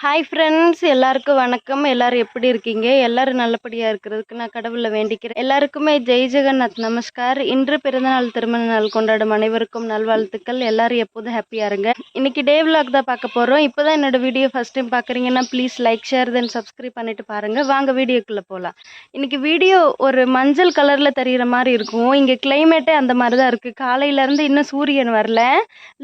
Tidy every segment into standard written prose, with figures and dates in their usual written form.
Hi friends, எல்லாருக்கும் வணக்கம். எல்லாரும் எப்படி இருக்கீங்க? எல்லாரும் நல்லபடியாக இருக்கிறதுக்கு நான் கடவுளை வேண்டிக்கிறேன். எல்லாருக்குமே ஜெய் ஜெகநாத் நமஸ்கார். இன்று பிறந்தநாள் திருமண நாள் கொண்டாடும் அனைவருக்கும் நல்வாழ்த்துக்கள். எல்லாரும் எப்போதும் ஹாப்பியாக இருங்க. இன்னைக்கு டே விலாக் தான் பார்க்க போகிறோம். இப்போ தான் என்னோட வீடியோ ஃபஸ்ட் டைம் பார்க்குறீங்கன்னா please like share then subscribe பண்ணிட்டு பாருங்கள். வாங்க வீடியோக்குள்ளே போகலாம். இன்னைக்கு வீடியோ ஒரு மஞ்சள் கலரில் தெரிகிற மாதிரி இருக்கும். இங்கே கிளைமேட்டே அந்த மாதிரி தான் இருக்குது. காலையிலேருந்து இன்னும் சூரியன் வரல.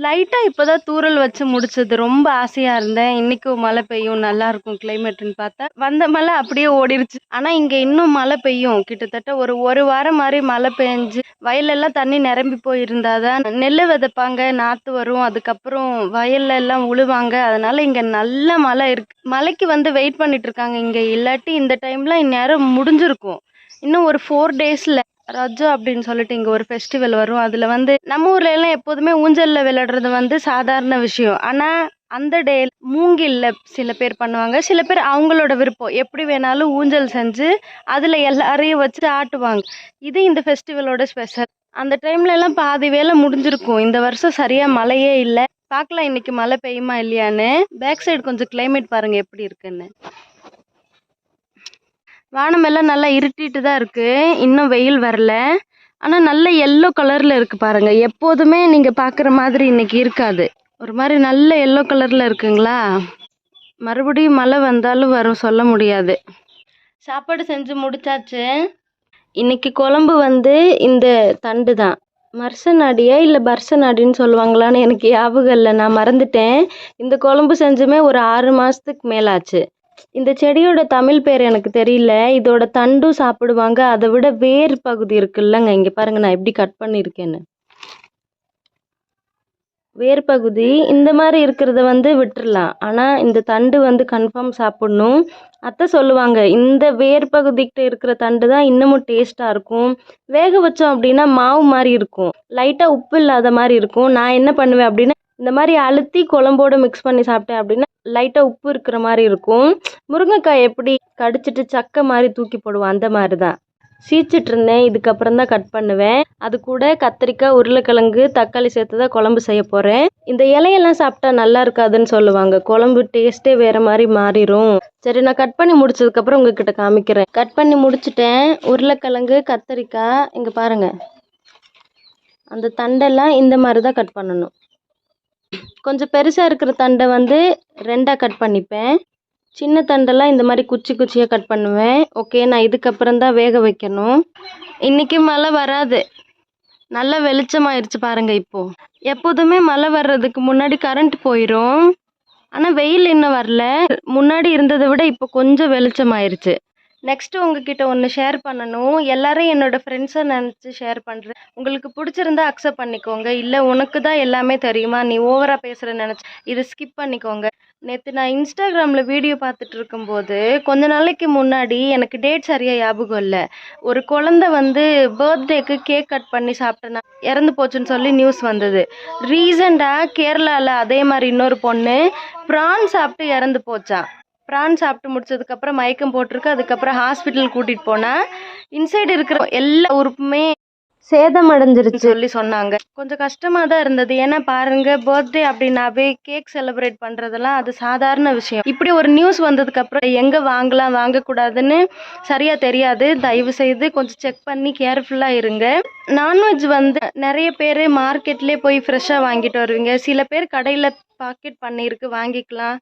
லைட்டாக இப்போ தான் தூறல் வச்சு முடிச்சது. ரொம்ப ஆசையாக இருந்தேன் இன்னைக்கும் மழை பெய்யும் நல்லா இருக்கும் கிளைமேட்னு பார்த்தா வந்த மழை அப்படியே ஓடிருச்சு. ஆனால் இங்கே இன்னும் மழை பெய்யும். கிட்டத்தட்ட ஒரு வாரம் மாதிரி மழை பெஞ்சு வயலெல்லாம் தண்ணி நிரம்பி போயிருந்தாதான் நெல் விதைப்பாங்க, நாற்று வரும், அதுக்கப்புறம் வயல்ல எல்லாம் உழுவாங்க. அதனால இங்கே நல்ல மழை இருக்கு. மழைக்கு வந்து வெயிட் பண்ணிட்டு இருக்காங்க இங்கே. இல்லாட்டி இந்த டைம்ல இந்நேரம் முடிஞ்சிருக்கும். இன்னும் ஒரு 4 டேஸ்ல ரஜோ அப்படின்னு சொல்லிட்டு இங்கே ஒரு ஃபெஸ்டிவல் வரும். அதில் வந்து நம்ம ஊர்ல எல்லாம் எப்போதுமே ஊஞ்சலில் விளையாடுறது வந்து சாதாரண விஷயம். ஆனால் அந்த டே மூங்கில்ல சில பேர் பண்ணுவாங்க, சில பேர் அவங்களோட விருப்பம் எப்படி வேணாலும் ஊஞ்சல் செஞ்சு அதில் எல்லாரையும் வச்சு ஆட்டுவாங்க. இது இந்த ஃபெஸ்டிவலோட ஸ்பெஷல். அந்த டைம்ல எல்லாம் பாதி வேலை முடிஞ்சிருக்கும். இந்த வருஷம் சரியா மழையே இல்லை. பார்க்கலாம் இன்னைக்கு மழை பெய்யுமா இல்லையான்னு. பேக் சைடு கொஞ்சம் கிளைமேட் பாருங்க எப்படி இருக்குன்னு. வானமெல்லாம் நல்லா இருட்டிட்டு தான் இருக்கு. இன்னும் வெயில் வரல. ஆனால் நல்ல எல்லோ கலரில் இருக்கு பாருங்க. எப்போதுமே நீங்கள் பார்க்குற மாதிரி இன்னைக்கு இருக்காது. ஒரு மாதிரி நல்ல எல்லோ கலரில் இருக்குங்களா. மறுபடியும் மழை வந்தாலும் வரும், சொல்ல முடியாது. சாப்பாடு செஞ்சு முடிச்சாச்சு. இன்னைக்கு குழம்பு வந்து இந்த தண்டு தான். மர்சநாடியா இல்லை பர்சநாடின்னு சொல்லுவாங்களான்னு எனக்கு ஞாபகம் இல்லை, நான் மறந்துட்டேன். இந்த குழம்பு செஞ்சுமே ஒரு 6 மாதத்துக்கு மேலாச்சு. இந்த செடியோட தமிழ் பேர் எனக்கு தெரியல. இதோட தண்டும் சாப்பிடுவாங்க. அதை விட வேர் பகுதி இருக்குல்லங்க, இங்கே பாருங்க நான் எப்படி கட் பண்ணியிருக்கேன்னு. வேர் பகுதி இந்த மாதிரி இருக்கிறத வந்து விட்டுறலாம். ஆனால் இந்த தண்டு வந்து கன்ஃபார்ம் சாப்பிடணும். அத்தை சொல்லுவாங்க இந்த வேர் பகுதிக்கிட்ட இருக்கிற தண்டு தான் இன்னமும் டேஸ்ட்டாக இருக்கும். வேக வச்சோம் அப்படின்னா மாவு மாதிரி இருக்கும், லைட்டாக உப்பு இல்லாத மாதிரி இருக்கும். நான் என்ன பண்ணுவேன் அப்படின்னா இந்த மாதிரி அழுத்தி குழம்போடு மிக்ஸ் பண்ணி சாப்பிட்டேன் அப்படின்னா லைட்டாக உப்பு இருக்கிற மாதிரி இருக்கும். முருங்கைக்காய் எப்படி கடிச்சிட்டு சக்கை மாதிரி தூக்கி போடுவோம், அந்த மாதிரி தான் சீச்சிட்டு இருந்தேன். இதுக்கப்புறம் தான் கட் பண்ணுவேன். அது கூட கத்திரிக்காய், உருளைக்கிழங்கு, தக்காளி சேர்த்து தான் குழம்பு செய்ய போகிறேன். இந்த இலையெல்லாம் சாப்பிட்டா நல்லா இருக்காதுன்னு சொல்லுவாங்க. குழம்பு டேஸ்ட்டே வேறு மாதிரி மாறிடும். சரி, நான் கட் பண்ணி முடிச்சதுக்கப்புறம் உங்ககிட்ட காமிக்கிறேன். கட் பண்ணி முடிச்சிட்டேன். உருளைக்கிழங்கு, கத்திரிக்காய் இங்கே பாருங்க. அந்த தண்டெல்லாம் இந்த மாதிரி தான் கட் பண்ணணும். கொஞ்சம் பெருசாக இருக்கிற தண்டை வந்து 2ஆக கட் பண்ணிப்பேன். சின்ன தண்டெல்லாம் இந்த மாதிரி குச்சி குச்சியாக கட் பண்ணுவேன். ஓகே, நான் இதுக்கப்புறம் தான் வேக வைக்கணும். இன்றைக்கி மழை வராது. நல்லா வெளிச்சமாயிருச்சு பாருங்கள். இப்போது எப்போதுமே மழை வர்றதுக்கு முன்னாடி கரண்ட் போயிடும். ஆனால் வெயில் இன்னும் வரல. முன்னாடி இருந்ததை விட இப்போ கொஞ்சம் வெளிச்சமாயிருச்சு. நெக்ஸ்ட்டு உங்ககிட்ட ஒன்று ஷேர் பண்ணணும். எல்லாரும் என்னோடய ஃப்ரெண்ட்ஸை நினச்சி ஷேர் பண்ணுறேன். உங்களுக்கு பிடிச்சிருந்தா அக்செப்ட் பண்ணிக்கோங்க. இல்லை உனக்கு தான் எல்லாமே தெரியுமா, நீ ஓவராக பேசுகிற நினச்சி இதை ஸ்கிப் பண்ணிக்கோங்க. நேற்று நான் இன்ஸ்டாகிராமில் வீடியோ பார்த்துட்டு இருக்கும்போது கொஞ்ச நாளைக்கு முன்னாடி எனக்கு டேட் சரியாக ஞாபகம் இல்லை. ஒரு குழந்தை வந்து பர்த்டேக்கு கேக் கட் பண்ணி சாப்பிட்டேன்னா இறந்து போச்சுன்னு சொல்லி நியூஸ் வந்தது. ரீசெண்டாக கேரளாவில் அதே மாதிரி இன்னொரு பொண்ணு ப்ரான் சாப்பிட்டு இறந்து போச்சான். ப்ரான் சாப்பிட்டு முடிச்சதுக்கப்புறம் மயக்கம் போட்டிருக்கு. அதுக்கப்புறம் ஹாஸ்பிட்டல் கூட்டிகிட்டு போனால் இன்சைடு இருக்கிற எல்லா உறுப்புமே சேதமடைஞ்சிருச்சு சொல்லி சொன்னாங்க. கொஞ்சம் கஷ்டமாக தான் இருந்தது. ஏன்னா பாருங்க, பர்த்டே அப்படின்னாவே கேக் செலிப்ரேட் பண்ணுறதெல்லாம் அது சாதாரண விஷயம். இப்படி ஒரு நியூஸ் வந்ததுக்கப்புறம் எங்கே வாங்கலாம் வாங்கக்கூடாதுன்னு சரியாக தெரியாது. தயவு செய்து கொஞ்சம் செக் பண்ணி கேர்ஃபுல்லாக இருங்க. நான்வெஜ் வந்து நிறைய பேர் மார்க்கெட்லேயே போய் ஃப்ரெஷ்ஷாக வாங்கிட்டு வருவீங்க. சில பேர் கடையில் பாக்கெட் பண்ணியிருக்கு வாங்கிக்கலாம்.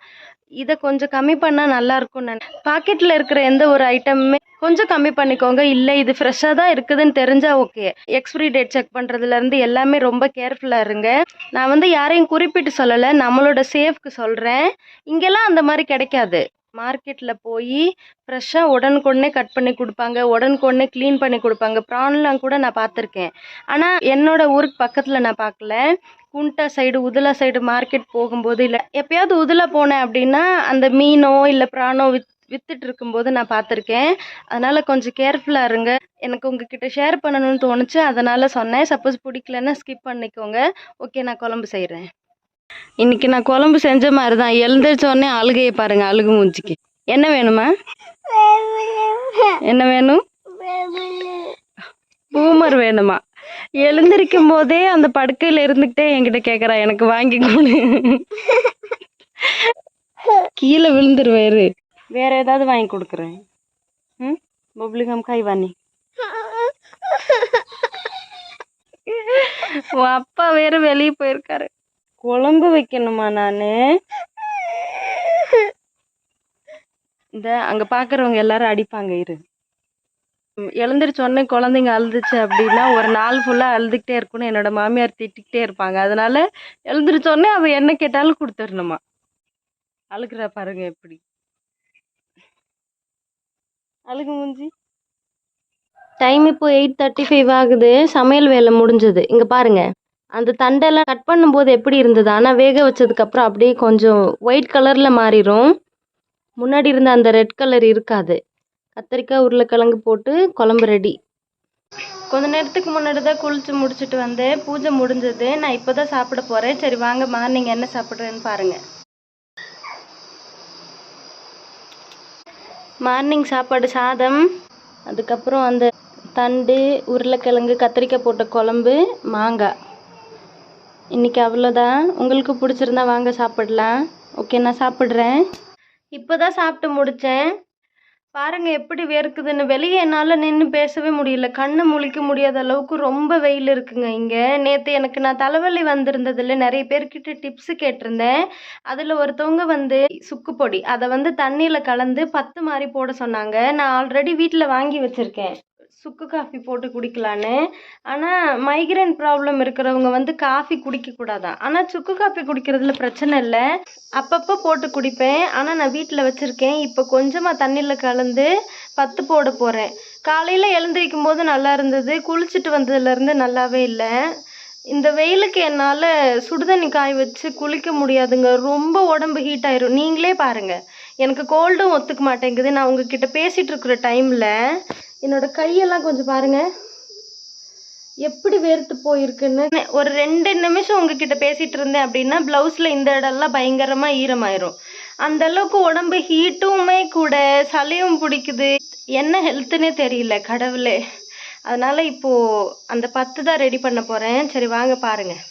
இதை கொஞ்சம் கம்மி பண்ணால் நல்லாயிருக்கும். பாக்கெட்டில் இருக்கிற எந்த ஒரு ஐட்டமுமே கொஞ்சம் கம்மி பண்ணிக்கோங்க. இல்லை இது ஃப்ரெஷ்ஷாக தான் இருக்குதுன்னு தெரிஞ்சால் ஓகே. எக்ஸ்பிரி டேட் செக் பண்ணுறதுலேருந்து எல்லாமே ரொம்ப கேர்ஃபுல்லாக இருங்க. நான் வந்து யாரையும் குறிப்பிட்டு சொல்லலை, நம்மளோட சேஃப்க்கு சொல்கிறேன். இங்கெல்லாம் அந்த மாதிரி கிடைக்காது. மார்க்கெட்டில் போய் ஃப்ரெஷ்ஷாக உடனுக்குடனே கட் பண்ணி கொடுப்பாங்க, உடனுக்குடனே க்ளீன் பண்ணி கொடுப்பாங்க. ப்ரான்லாம் கூட நான் பார்த்துருக்கேன். ஆனால் என்னோட ஊருக்கு பக்கத்தில் நான் பார்க்கல. குண்டா சைடு, உதலா சைடு மார்க்கெட் போகும்போது இல்லை எப்பயாவது உதலா போனேன் அப்படின்னா அந்த மீனோ இல்லை ப்ரானோ வித்துட்டு இருக்கும்போது நான் பார்த்துருக்கேன். அதனால் கொஞ்சம் கேர்ஃபுல்லாக இருங்க. எனக்கு உங்ககிட்ட ஷேர் பண்ணணும்னு தோணுச்சு, அதனால் சொன்னேன். சப்போஸ் பிடிக்கலன்னா ஸ்கிப் பண்ணிக்கோங்க. ஓகே, நான் குழம்பு செய்கிறேன். இன்னைக்கு நான் குழம்பு செஞ்ச மாதிரி தான். எழுந்திரிச்சோடனே அழுகையை பாருங்க, அழுகு மூஞ்சிக்கு. என்ன வேணுமா? என்ன வேணும்? பூமர் வேணுமா? எழுந்திருக்கும் போதே அந்த படுக்கையில் இருந்துக்கிட்டே என்கிட்ட கேட்குறா எனக்கு வாங்கி கொடு. கீழே விழுந்துருவாரு. வேற ஏதாவது வாங்கி கொடுக்குறேன். ம், பப்ளிகம் கைவாணி. உன் அப்பா வேற வெளியே போயிருக்காரு. குழம்பு வைக்கணுமா நானு? இந்த அங்க பாக்குறவங்க எல்லாரும் அடிப்பாங்க இரு. எழுந்திரிச்ச உடனே குழந்தைங்க அழுதுச்சு அப்படின்னா ஒரு நாள் ஃபுல்லா அழுதுகிட்டே இருக்கும்னு என்னோட மாமியார் திட்டிக்கிட்டே இருப்பாங்க. அதனால எழுந்திரிச்ச உடனே அவ என்ன கேட்டாலும் கொடுத்துடணுமா. அழுகுறா பாருங்க எப்படி அழுகு மூஞ்சி. டைம் இப்போ 8:35 ஆகுது. சமையல் வேலை முடிஞ்சது. இங்க பாருங்க, அந்த தண்டெல்லாம் கட் பண்ணும்போது எப்படி இருந்தது, ஆனால் வேக வச்சதுக்கு அப்புறம் அப்படியே கொஞ்சம் ஒயிட் கலர்ல மாறிடும். முன்னாடி இருந்த அந்த ரெட் கலர் இருக்காது. கத்திரிக்காய் உருளைக்கிழங்கு போட்டு குழம்பு ரெடி. கொஞ்ச நேரத்துக்கு முன்னாடி தான் குளிச்சு முடிச்சுட்டு வந்தேன். பூஜை முடிஞ்சது. நான் இப்போதான் சாப்பிட போறேன். சரி வாங்க மார்னிங் என்ன சாப்பிட்றேன்னு பாருங்க. மார்னிங் சாப்பாடு சாதம், அதுக்கப்புறம் அந்த தண்டு உருளைக்கிழங்கு கத்திரிக்காய் போட்ட குழம்பு, மாங்காய். இன்னைக்கு அவ்வளோதான். உங்களுக்கு பிடிச்சிருந்தா வாங்க சாப்பிடலாம். ஓகே, நான் சாப்பிட்றேன். இப்போதான் சாப்பிட்டு முடித்தேன். பாருங்க எப்படி வேர்க்குதுன்னு. வெளியே என்னால் நின்று பேசவே முடியல. கண்ணு முழிக்க முடியாத அளவுக்கு ரொம்ப வெயில் இருக்குங்க இங்கே. நேற்று எனக்கு நான் தலைவலி வந்திருந்ததில்ல, நிறைய பேர்கிட்ட டிப்ஸு கேட்டிருந்தேன். அதில் ஒருத்தவங்க சுக்கு பொடி அதை தண்ணியில் கலந்து 10 மாதிரி போட சொன்னாங்க. நான் ஆல்ரெடி வீட்டில் வாங்கி வச்சுருக்கேன் சுக்கு காஃபி போட்டு குடிக்கலான்னு. ஆனால் மைக்ரைன் ப்ராப்ளம் இருக்கிறவங்க காஃபி குடிக்கக்கூடாதான். ஆனால் சுக்கு காஃபி குடிக்கிறதுல பிரச்சனை இல்லை, அப்பப்போ போட்டு குடிப்பேன். ஆனால் நான் வீட்டில் வச்சுருக்கேன். இப்போ கொஞ்சமாக தண்ணியில் கலந்து 10 போட போகிறேன். காலையில் எழுந்திரிக்கும் போது நல்லா இருந்தது, குளிச்சுட்டு வந்ததுலேருந்து நல்லாவே இல்லை. இந்த வெயிலுக்கு என்னால் சுடுதண்ணி காய வச்சு குளிக்க முடியாதுங்க. ரொம்ப உடம்பு ஹீட் ஆயிரும். நீங்களே பாருங்கள், எனக்கு கோல்டும் ஒத்துக்க மாட்டேங்குது. நான் உங்ககிட்ட பேசிகிட்டு இருக்கிற டைமில் என்னோட கையெல்லாம் கொஞ்சம் பாருங்கள் எப்படி வேர்த்து போயிருக்குன்னு. ஒரு 2 நிமிஷம் உங்ககிட்ட பேசிகிட்டு இருந்தேன் அப்படின்னா ப்ளவுஸில் இந்த இடம்லாம் பயங்கரமாக ஈரமாயிரும். அந்த அளவுக்கு உடம்பு ஹீட்டுமே கூட, சளியும் பிடிக்குது. என்ன ஹெல்த்துன்னே தெரியல கடவுளே. அதனால் இப்போது அந்த 10 தான் ரெடி பண்ண போகிறேன். சரி வாங்க பாருங்கள்.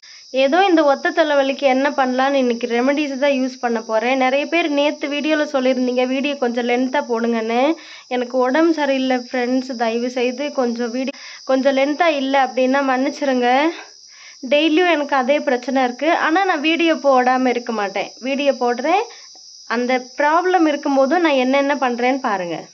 ஏதோ இந்த ஒத்த தலைவலிக்கு என்ன பண்ணலான்னு இன்றைக்கி ரெமடிஸ் தான் யூஸ் பண்ண போகிறேன். நிறைய பேர் நேற்று வீடியோவில் சொல்லியிருந்தீங்க வீடியோ கொஞ்சம் லென்த்தாக போடுங்கன்னு. எனக்கு உடம்பு சரியில்லை ஃப்ரெண்ட்ஸ், தயவு செய்து கொஞ்சம் லென்த்தாக இல்லை அப்படின்னா மன்னிச்சிருங்க. டெய்லியும் எனக்கு அதே பிரச்சனை இருக்குது. ஆனால் நான் வீடியோ போடாமல் இருக்க மாட்டேன், வீடியோ போடுறேன். அந்த ப்ராப்ளம் இருக்கும்போதும் நான் என்னென்ன பண்ணுறேன்னு பாருங்கள்.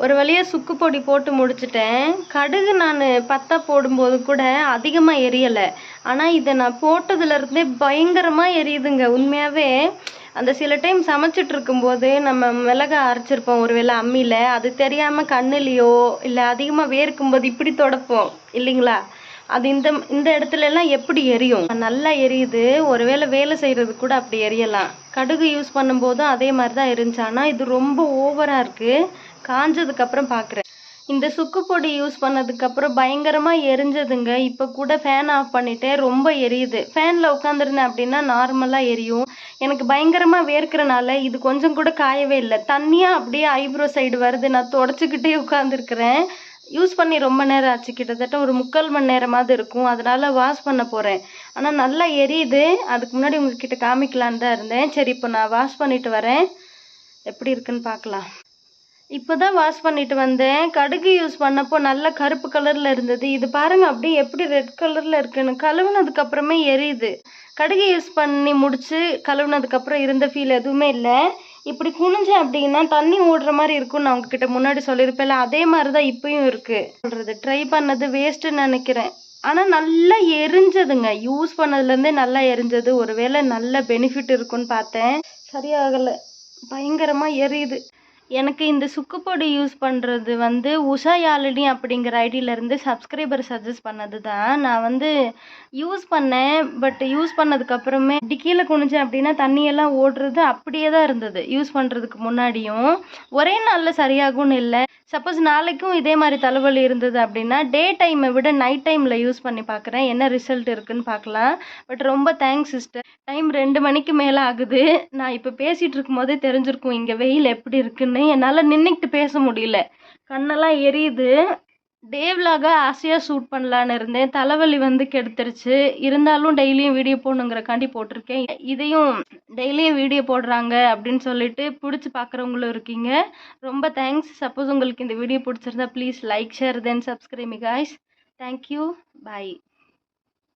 ஒரு வழியாக சுக்கு பொடி போட்டு முடிச்சிட்டேன். கடுகு நான் 10 போடும்போது கூட அதிகமாக எரியலை. ஆனால் இதை நான் போட்டதுலேருந்தே பயங்கரமாக எரியுதுங்க. உண்மையாகவே அந்த சில டைம் சமைச்சிட்டு இருக்கும்போது நம்ம மிளகா அரைச்சிருப்போம் ஒருவேளை அம்மியில், அது தெரியாமல் கண்ணுலேயோ இல்லை அதிகமாக வேர்க்கும்போது இப்படி தொடப்போம் இல்லைங்களா, அது இந்த இந்த இடத்துலலாம் எப்படி எரியும், நல்லா எரியுது. ஒருவேளை வேலை செய்கிறது கூட அப்படி எரியலாம். கடுகு யூஸ் பண்ணும்போதும் அதே மாதிரி தான் இருந்துச்சு. ஆனால் இது ரொம்ப ஓவராக இருக்குது. காஞ்சதுக்கப்புறம் பார்க்குறேன். இந்த சுக்கு பொடி யூஸ் பண்ணதுக்கப்புறம் பயங்கரமாக எரிஞ்சதுங்க. இப்போ கூட ஃபேன் ஆஃப் பண்ணிட்டேன், ரொம்ப எரியுது. ஃபேனில் உட்காந்துருந்தேன் அப்படின்னா நார்மலாக எரியும். எனக்கு பயங்கரமாக வேர்க்கிறனால இது கொஞ்சம் கூட காயவே இல்லை. தண்ணியாக அப்படியே ஐப்ரோ சைடு வருது. நான் தொடச்சிக்கிட்டே உட்காந்துருக்குறேன். யூஸ் பண்ணி ரொம்ப நேரம் ஆச்சு, கிட்டத்தட்ட ஒரு 3/4 மணி நேரமாவது இருக்கும். அதனால் வாஷ் பண்ண போகிறேன். ஆனால் நல்லா எரியுது. அதுக்கு முன்னாடி உங்ககிட்ட காமிக்கலான்னு தான் இருந்தேன். சரி இப்போ நான் வாஷ் பண்ணிட்டு வரேன், எப்படி இருக்குன்னு பார்க்கலாம். இப்போ தான் வாஷ் பண்ணிட்டு வந்தேன். கடுகு யூஸ் பண்ணப்போ நல்ல கருப்பு கலரில் இருந்தது. இது பாருங்கள் அப்படியே எப்படி ரெட் கலரில் இருக்குன்னு. கழுவுனதுக்கப்புறமே எரியுது. கடுகு யூஸ் பண்ணி முடிச்சு கழுவுனதுக்கப்புறம் இருந்த ஃபீல் எதுவுமே இல்லை. இப்படி குனிஞ்சேன் அப்படின்னா தண்ணி ஓடுற மாதிரி இருக்கும்னு நான் உங்ககிட்ட முன்னாடி சொல்லியிருப்பேன்ல, அதே மாதிரி தான் இப்பயும் இருக்குது. சொல்கிறது ட்ரை பண்ணது வேஸ்ட்டுன்னு நினைக்கிறேன். ஆனால் நல்லா எரிஞ்சதுங்க. யூஸ் பண்ணதுலேருந்தே நல்லா எரிஞ்சது. ஒருவேளை நல்ல பெனிஃபிட் இருக்குன்னு பார்த்தேன், சரியாகலை. பயங்கரமாக எரியுது. எனக்கு இந்த சுக்கு பொடி யூஸ் பண்ணுறது வந்து உஷா யாழினி அப்படிங்கிற ஐடியிலேருந்து சப்ஸ்கிரைபர் சஜஸ்ட் பண்ணது தான். நான் வந்து யூஸ் பண்ணேன். பட் யூஸ் பண்ணதுக்கப்புறமே இப்படி கீழே குனிஞ்சேன் அப்படின்னா தண்ணியெல்லாம் ஓடுறது அப்படியே தான் இருந்தது யூஸ் பண்ணுறதுக்கு முன்னாடியும். ஒரே நாளில் சரியாகும்னு இல்லை. சப்போஸ் நாளைக்கும் இதே மாதிரி தலைவலி இருந்தது அப்படின்னா டே டைமை விட நைட் டைமில் யூஸ் பண்ணி பார்க்குறேன். என்ன ரிசல்ட் இருக்குன்னு பார்க்கலாம். பட் ரொம்ப தேங்க்ஸ் சிஸ்டர். டைம் 2 மணிக்கு மேலே ஆகுது. நான் இப்போ பேசிகிட்டு இருக்கும்போதே தெரிஞ்சிருக்கும் இங்கே வெயில் எப்படி இருக்குன்னு. என்னால் நின்றுக்கிட்டு பேச முடியல. கண்ணெல்லாம் எரியுது. டே விலாக ஆசையாக ஷூட் பண்ணலான்னு இருந்தேன். தலைவலி வந்து கெடுத்துருச்சு. இருந்தாலும் டெய்லியும் வீடியோ போடணுங்கிறக்காண்டி போட்டிருக்கேன். இதையும் டெய்லியும் வீடியோ போடுறாங்க அப்படின்னு சொல்லிட்டு பிடிச்சி பார்க்குறவங்களும் இருக்கீங்க. ரொம்ப தேங்க்ஸ். சப்போஸ் உங்களுக்கு இந்த வீடியோ பிடிச்சிருந்தா please like share then subscribe me guys. Thank you. Bye.